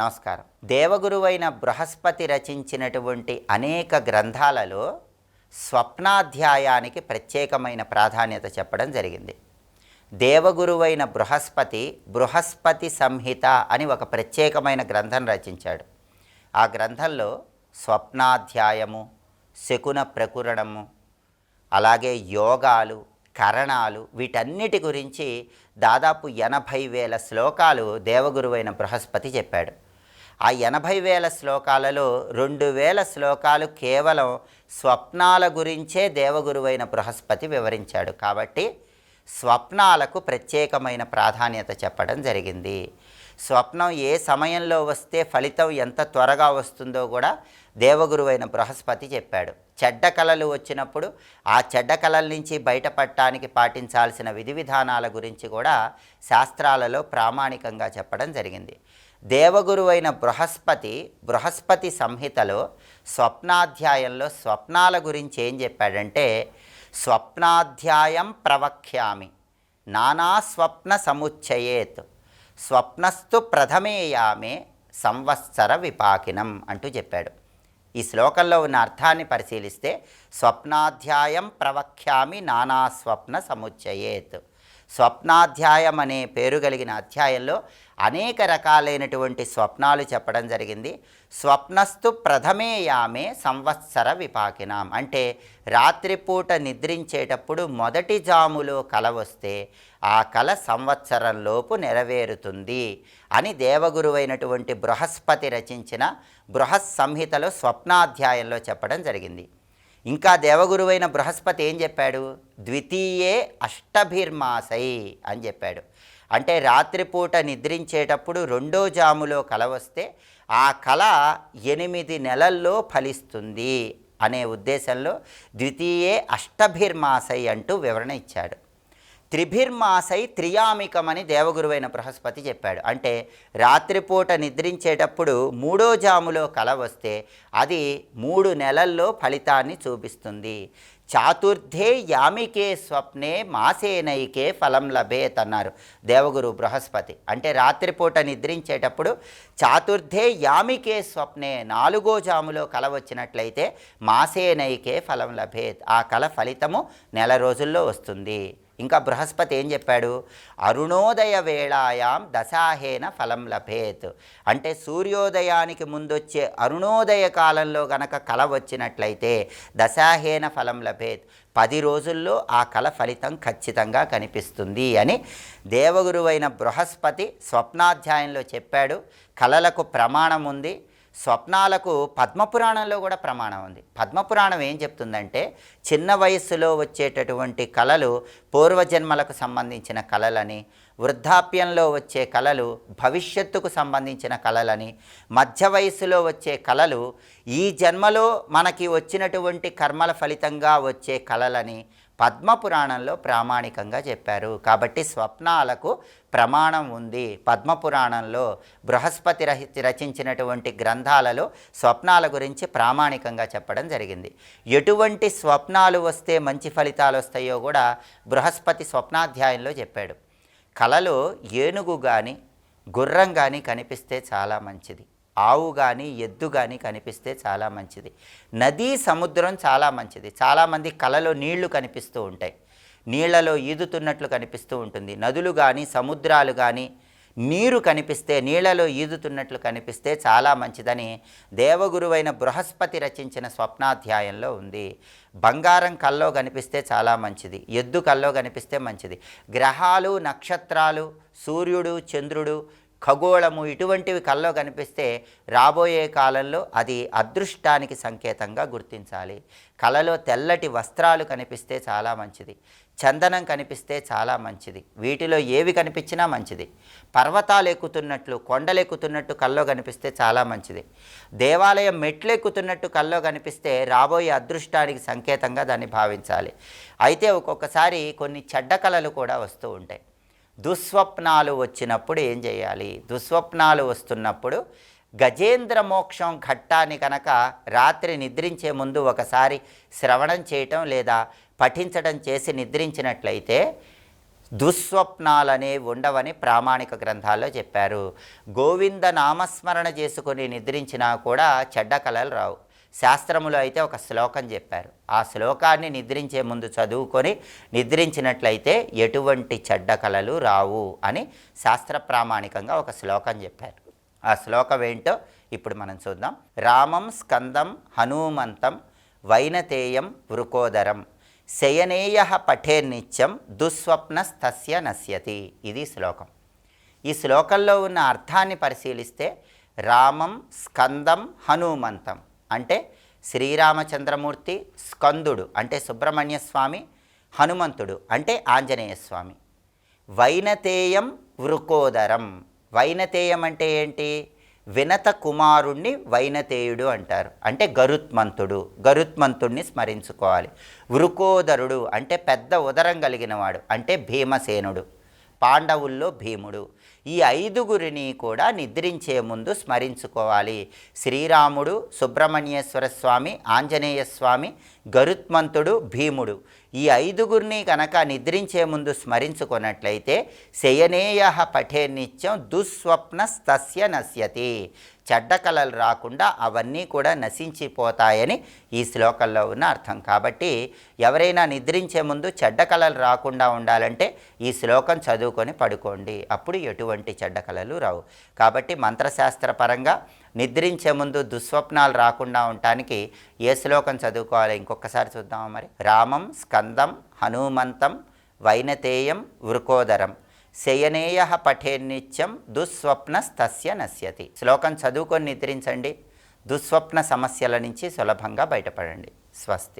నమస్కారం. దేవగురువైన బృహస్పతి రచించినటువంటి అనేక గ్రంథాలలో స్వప్నాధ్యాయానికి ప్రత్యేకమైన ప్రాధాన్యత చెప్పడం జరిగింది. దేవగురువైన బృహస్పతి సంహిత అని ఒక ప్రత్యేకమైన గ్రంథం రచించాడు. ఆ గ్రంథంలో స్వప్నాధ్యాయము, శకున ప్రకురణము, అలాగే యోగాలు, కరణాలు, వీటన్నిటి గురించి దాదాపు 80,000 శ్లోకాలు దేవగురువైన బృహస్పతి చెప్పాడు. ఆ 80,000 శ్లోకాలలో 2,000 శ్లోకాలు కేవలం స్వప్నాల గురించే దేవగురువైన బృహస్పతి వివరించాడు. కాబట్టి స్వప్నాలకు ప్రత్యేకమైన ప్రాధాన్యత చెప్పడం జరిగింది. స్వప్నం ఏ సమయంలో వస్తే ఫలితం ఎంత త్వరగా వస్తుందో కూడా దేవగురువైన బృహస్పతి చెప్పాడు. చెడ్డ కళలు వచ్చినప్పుడు ఆ చెడ్డ కళల నుంచి బయటపడటానికి పాటించాల్సిన విధి విధానాల గురించి కూడా శాస్త్రాలలో ప్రామాణికంగా చెప్పడం జరిగింది. దేవగురువైన బృహస్పతి సంహితలో స్వప్నాధ్యాయంలో స్వప్నాల గురించి ఏం చెప్పాడంటే, స్వప్నాధ్యాయం ప్రవక్ష్యామి నానా స్వప్న సముచ్చయేత్ స్వప్నస్తు ప్రథమేయామే సంవత్సర విపాకినం అంటూ చెప్పాడు. ఈ శ్లోకంలో ఉన్న అర్థాన్ని పరిశీలిస్తే, స్వప్నాధ్యాయం ప్రవక్ష్యామి నానా స్వప్న సముచ్చయేత్, స్వప్నాధ్యాయం అనే పేరు కలిగిన అధ్యాయంలో అనేక రకాలైనటువంటి స్వప్నాలు చెప్పడం జరిగింది. స్వప్నస్తు ప్రథమేయామే సంవత్సర విపాకినాం అంటే రాత్రిపూట నిద్రించేటప్పుడు మొదటి జాములో కల వస్తే ఆ కల సంవత్సరంలోపు నెరవేరుతుంది అని దేవగురువైనటువంటి బృహస్పతి రచించిన బృహత్ సంహితలో స్వప్నాధ్యాయంలో చెప్పడం జరిగింది. ఇంకా దేవగురువైన బృహస్పతి ఏం చెప్పాడు? ద్వితీయే అష్టభిర్మాసై అని చెప్పాడు. అంటే రాత్రిపూట నిద్రించేటప్పుడు 2వ జాములో కల వస్తే ఆ కల 8 నెలల్లో ఫలిస్తుంది అనే ఉద్దేశంలో ద్వితీయే అష్టభిర్మాసై అంటూ వివరణ ఇచ్చాడు. త్రిభిర్మాసై త్రియామికమని దేవగురువైన బృహస్పతి చెప్పాడు. అంటే రాత్రిపూట నిద్రించేటప్పుడు 3వ జాములో కల వస్తే అది 3 నెలల్లో ఫలితాన్ని చూపిస్తుంది. చాతుర్థే యామికే స్వప్నే మాసేనైకే ఫలం లభేత్ అన్నారు దేవగురు బృహస్పతి. అంటే రాత్రిపూట నిద్రించేటప్పుడు చాతుర్థే యామికే స్వప్నే 4వ జాములో కల వచ్చినట్లయితే మాసేనైకే ఫలం లభేత్, ఆ కల ఫలితము నెల రోజుల్లో వస్తుంది. ఇంకా బృహస్పతి ఏం చెప్పాడు? అరుణోదయ వేళాయాం దశాహేన ఫలం లభేత్ అంటే సూర్యోదయానికి ముందొచ్చే అరుణోదయ కాలంలో గనక కల వచ్చినట్లయితే దశాహేన ఫలం లభేత్, 10 రోజుల్లో ఆ కల ఫలితం ఖచ్చితంగా కనిపిస్తుంది అని దేవగురువైన బృహస్పతి స్వప్నాధ్యాయంలో చెప్పాడు. కలలకు ప్రమాణం ఉంది. స్వప్నాలకు పద్మపురాణంలో కూడా ప్రమాణం ఉంది. పద్మపురాణం ఏం చెప్తుందంటే, చిన్న వయస్సులో వచ్చేటటువంటి కళలు పూర్వజన్మలకు సంబంధించిన కళలని, వృద్ధాప్యంలో వచ్చే కళలు భవిష్యత్తుకు సంబంధించిన కళలని, మధ్య వయస్సులో వచ్చే కళలు ఈ జన్మలో మనకి వచ్చినటువంటి కర్మల ఫలితంగా వచ్చే కళలని పద్మపురాణంలో ప్రామాణికంగా చెప్పారు. కాబట్టి స్వప్నాలకు ప్రమాణం ఉంది. పద్మపురాణంలో బృహస్పతి రచించినటువంటి గ్రంథాలలో స్వప్నాల గురించి ప్రామాణికంగా చెప్పడం జరిగింది. ఎటువంటి స్వప్నాలు వస్తే మంచి ఫలితాలు వస్తాయో కూడా బృహస్పతి స్వప్నాధ్యాయంలో చెప్పాడు. కలలో ఏనుగు కానీ గుర్రం కానీ కనిపిస్తే చాలా మంచిది. ఆవు కానీ ఎద్దు కానీ కనిపిస్తే చాలా మంచిది. నదీ సముద్రం చాలా మంచిది. చాలామంది కలలో నీళ్లు కనిపిస్తూ ఉంటాయి, నీళ్లలో ఈదుతున్నట్లు కనిపిస్తూ ఉంటుంది. నదులు కానీ సముద్రాలు కానీ నీరు కనిపిస్తే, నీళ్లలో ఈదుతున్నట్లు కనిపిస్తే చాలా మంచిదని దేవగురువైన బృహస్పతి రచించిన స్వప్నాధ్యాయంలో ఉంది. బంగారం కల్లో కనిపిస్తే చాలా మంచిది, ఎద్దు కల్లో కనిపిస్తే మంచిది. గ్రహాలు, నక్షత్రాలు, సూర్యుడు, చంద్రుడు, ఖగోళము ఇటువంటివి కల్లో కనిపిస్తే రాబోయే కాలంలో అది అదృష్టానికి సంకేతంగా గుర్తించాలి. కలలో తెల్లటి వస్త్రాలు కనిపిస్తే చాలా మంచిది. చందనం కనిపిస్తే చాలా మంచిది. వీటిలో ఏవి కనిపించినా మంచిది. పర్వతాలు ఎక్కుతున్నట్లు, కొండలు ఎక్కుతున్నట్టు కల్లో కనిపిస్తే చాలా మంచిది. దేవాలయం మెట్లు ఎక్కుతున్నట్టు కల్లో కనిపిస్తే రాబోయే అదృష్టానికి సంకేతంగా దాన్ని భావించాలి. అయితే ఒక్కొక్కసారి కొన్ని చెడ్డ కళలు కూడా వస్తూ ఉంటాయి. దుస్వప్నాలు వచ్చినప్పుడు ఏం చేయాలి? దుస్వప్నాలు వస్తున్నప్పుడు గజేంద్ర మోక్షం ఘట్టాన్ని కనుక రాత్రి నిద్రించే ముందు ఒకసారి శ్రవణం చేయటం లేదా పఠించడం చేసి నిద్రించినట్లయితే దుస్వప్నాలనేవి ఉండవని ప్రామాణిక గ్రంథాల్లో చెప్పారు. గోవింద నామస్మరణ చేసుకొని నిద్రించినా కూడా చెడ్డ కళలు రావు. శాస్త్రములో అయితే ఒక శ్లోకం చెప్పారు. ఆ శ్లోకాన్ని నిద్రించే ముందు చదువుకొని నిద్రించినట్లయితే ఎటువంటి చెడ్డ కళలు రావు అని శాస్త్ర ప్రామాణికంగా ఒక శ్లోకం చెప్పారు. ఆ శ్లోకం ఏంటో ఇప్పుడు మనం చూద్దాం. రామం స్కందం హనుమంతం వైనతేయం వృకోదరం శయనేయ పఠేర్నిత్యం దుస్వప్నస్తస్య నశ్యతి. ఇది శ్లోకం. ఈ శ్లోకంలో ఉన్న అర్థాన్ని పరిశీలిస్తే రామం స్కందం హనుమంతం అంటే శ్రీరామచంద్రమూర్తి, స్కందుడు అంటే సుబ్రహ్మణ్య స్వామి, హనుమంతుడు అంటే ఆంజనేయ స్వామి. వైనతేయం వృకోదరం. వైనతేయం అంటే ఏంటి? వినత కుమారుణ్ణి వైనతేయుడు అంటారు. అంటే గరుత్మంతుడు, గరుత్మంతుణ్ణి స్మరించుకోవాలి. వృకోదరుడు అంటే పెద్ద ఉదరం కలిగినవాడు, అంటే భీమసేనుడు, పాండవుల్లో భీముడు. ఈ ఐదుగురిని కూడా నిద్రించే ముందు స్మరించుకోవాలి. శ్రీరాముడు, సుబ్రహ్మణ్యేశ్వర స్వామి, ఆంజనేయ స్వామి, గరుత్మంతుడు, భీముడు. ఈ ఐదుగురిని కనుక నిద్రించే ముందు స్మరించుకున్నట్లయితే శయనేయ పఠే నిత్యం దుస్వప్నస్తస్య నశ్యతి. చెడ్డ కళలు రాకుండా అవన్నీ కూడా నశించిపోతాయని ఈ శ్లోకంలో ఉన్న అర్థం. కాబట్టి ఎవరైనా నిద్రించే ముందు చెడ్డ కళలు రాకుండా ఉండాలంటే ఈ శ్లోకం చదువుకొని పడుకోండి. అప్పుడు ఎటువంటి చెడ్డ కళలు రావు. కాబట్టి మంత్రశాస్త్రపరంగా నిద్రించే ముందు దుస్వప్నాలు రాకుండా ఉండటానికి ఏ శ్లోకం చదువుకోవాలి ఇంకొకసారి చూద్దామా మరి. రామం స్కందం హనుమంతం వైనతేయం వృకోదరం శయనేయ పఠేన్నిత్యం దుస్వప్నస్తస్య నశ్యతి. శ్లోకం చదువుకొని నిద్రించండి. దుస్వప్న సమస్యల నుంచి సులభంగా బయటపడండి. స్వస్తి.